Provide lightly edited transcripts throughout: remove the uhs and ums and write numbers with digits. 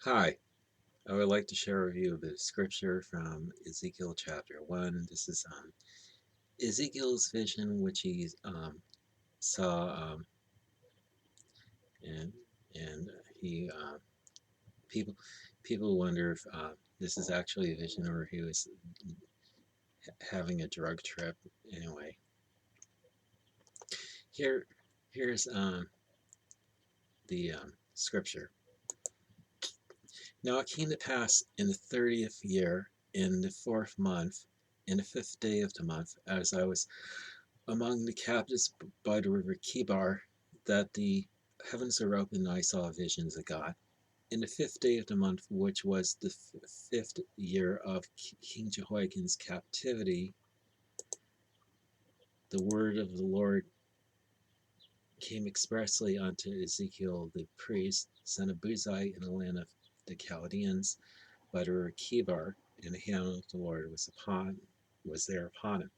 Hi, I would like to share a review of the scripture from Ezekiel chapter 1. This is Ezekiel's vision, which he saw, and and he people people wonder if this is actually a vision or he was having a drug trip. Anyway, here here's the scripture. Now it came to pass in the 30th year, in the 4th month, in the 5th day of the month, as I was among the captives by the river Kibar, that the heavens were opened, and I saw visions of God. In the 5th day of the month, which was the 5th year of King Jehoiakim's captivity, the word of the Lord came expressly unto Ezekiel the priest, son of Buzi, in the land of the Chaldeans, by the river Kibar, and the hand of the Lord was there upon him.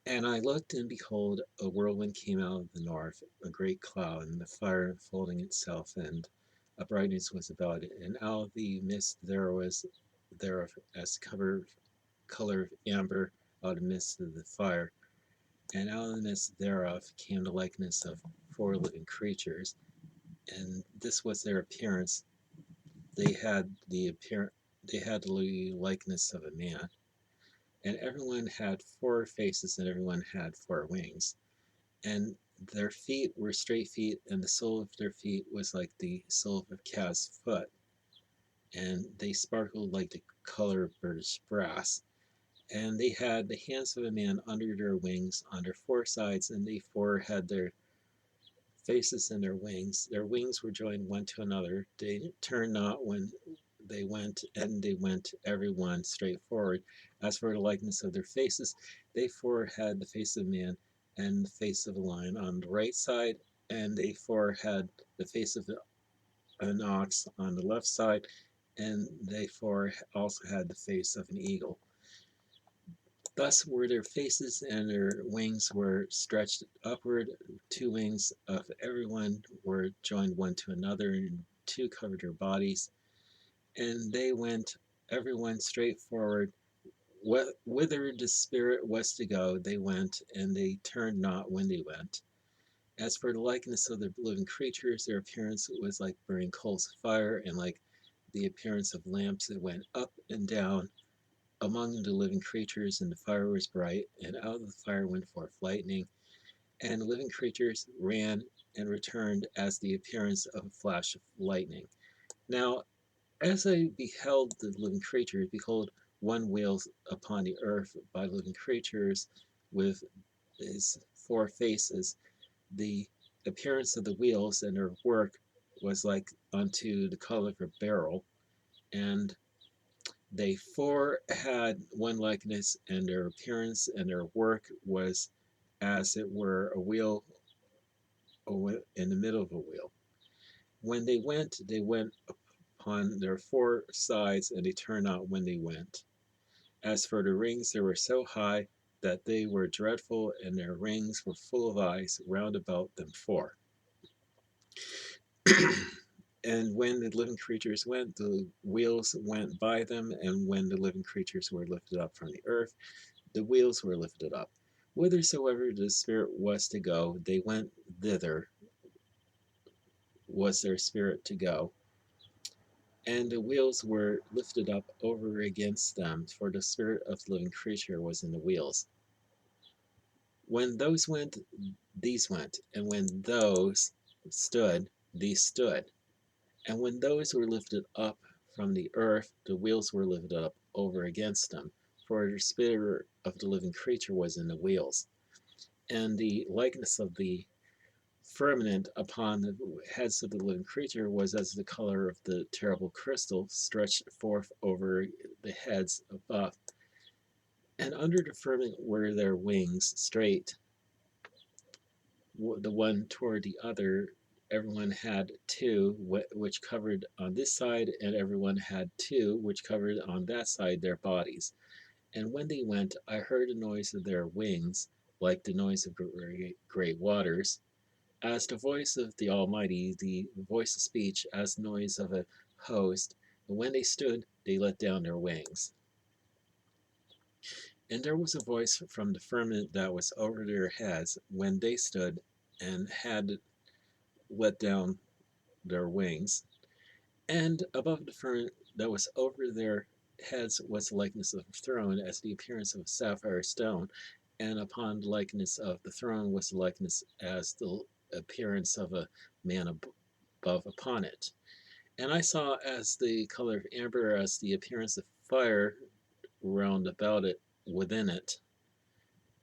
And I looked, and behold, a whirlwind came out of the north, a great cloud, and the fire enfolding itself, and a brightness was about it. And out of the midst thereof as color of amber out of the midst of the fire. And out of the midst thereof came the likeness of four living creatures, and this was their appearance. They had the likeness of a man, and everyone had four faces, and everyone had four wings. And their feet were straight feet, and the sole of their feet was like the sole of a calf's foot, and they sparkled like the color of British brass. And they had the hands of a man under their wings, on their four sides, and they four had their faces and their wings. Their wings were joined one to another. They turned not when they went, and they went every one straight forward. As for the likeness of their faces, they four had the face of man and the face of a lion on the right side, and they four had the face of an ox on the left side, and they four also had the face of an eagle. Thus were their faces, and their wings were stretched upward. Two wings of every one were joined one to another, and two covered their bodies. And they went every one straight forward. Whither the Spirit was to go, they went, and they turned not when they went. As for the likeness of the living creatures, their appearance was like burning coals of fire, and like the appearance of lamps that went up and down among the living creatures, and the fire was bright, and out of the fire went forth lightning, and the living creatures ran and returned as the appearance of a flash of lightning. Now, as I beheld the living creatures, behold, one wheels upon the earth by living creatures with his four faces. The appearance of the wheels and their work was like unto the color of a beryl, and they four had one likeness, and their appearance and their work was as it were a wheel in the middle of a wheel. When they went upon their four sides, and they turned not when they went. As for the rings, they were so high that they were dreadful, and their rings were full of eyes round about them four. And when the living creatures went, the wheels went by them, and when the living creatures were lifted up from the earth, the wheels were lifted up. Whithersoever the Spirit was to go, they went thither, was their spirit to go. And the wheels were lifted up over against them, for the spirit of the living creature was in the wheels. When those went, these went, and when those stood, these stood. And when those were lifted up from the earth, the wheels were lifted up over against them, for the spirit of the living creature was in the wheels. And the likeness of the firmament upon the heads of the living creature was as the color of the terrible crystal stretched forth over the heads above. And under the firmament were their wings straight, the one toward the other. Everyone had two, which covered on this side, and everyone had two, which covered on that side their bodies. And when they went, I heard the noise of their wings, like the noise of great waters, as the voice of the Almighty, the voice of speech, as noise of a host, and when they stood, they let down their wings. And there was a voice from the firmament that was over their heads when they stood and had let down their wings. And above the firmament that was over their heads was the likeness of a throne, as the appearance of a sapphire stone, and upon the likeness of the throne was the likeness as the appearance of a man above upon it. And I saw as the color of amber, as the appearance of fire round about it, within it,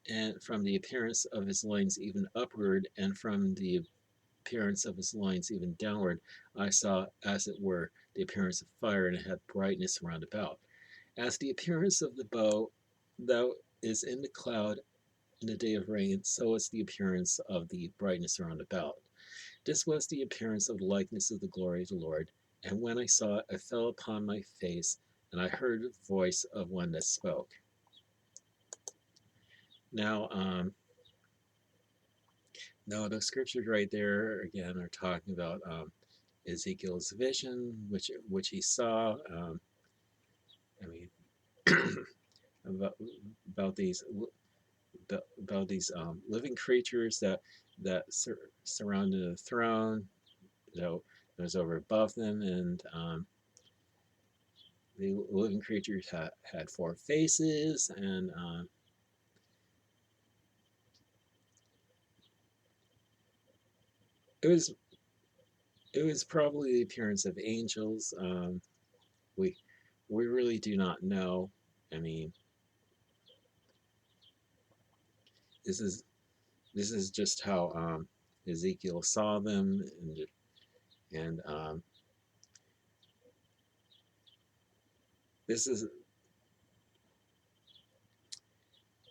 and from the appearance of his loins even upward, and from the appearance of his loins even downward, I saw, as it were, the appearance of fire, and it had brightness round about. As the appearance of the bow that is in the cloud in the day of rain, so is the appearance of the brightness round about. This was the appearance of the likeness of the glory of the Lord. And when I saw it, I fell upon my face, and I heard the voice of one that spoke. Now, no, the scriptures right there again are talking about Ezekiel's vision, which he saw. I mean, about about these about these living creatures that surrounded the throne. You know, it was over above them, and the living creatures had four faces, and it was it was probably the appearance of angels. We we really do not know. I mean, this is this is just how Ezekiel saw them, and this is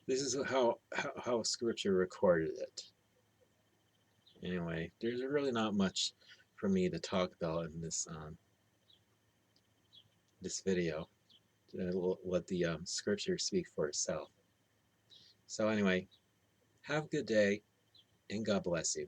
this is how Scripture recorded it. Anyway, there's really not much for me to talk about in this video. Let the Scripture speak for itself. So anyway, have a good day, and God bless you.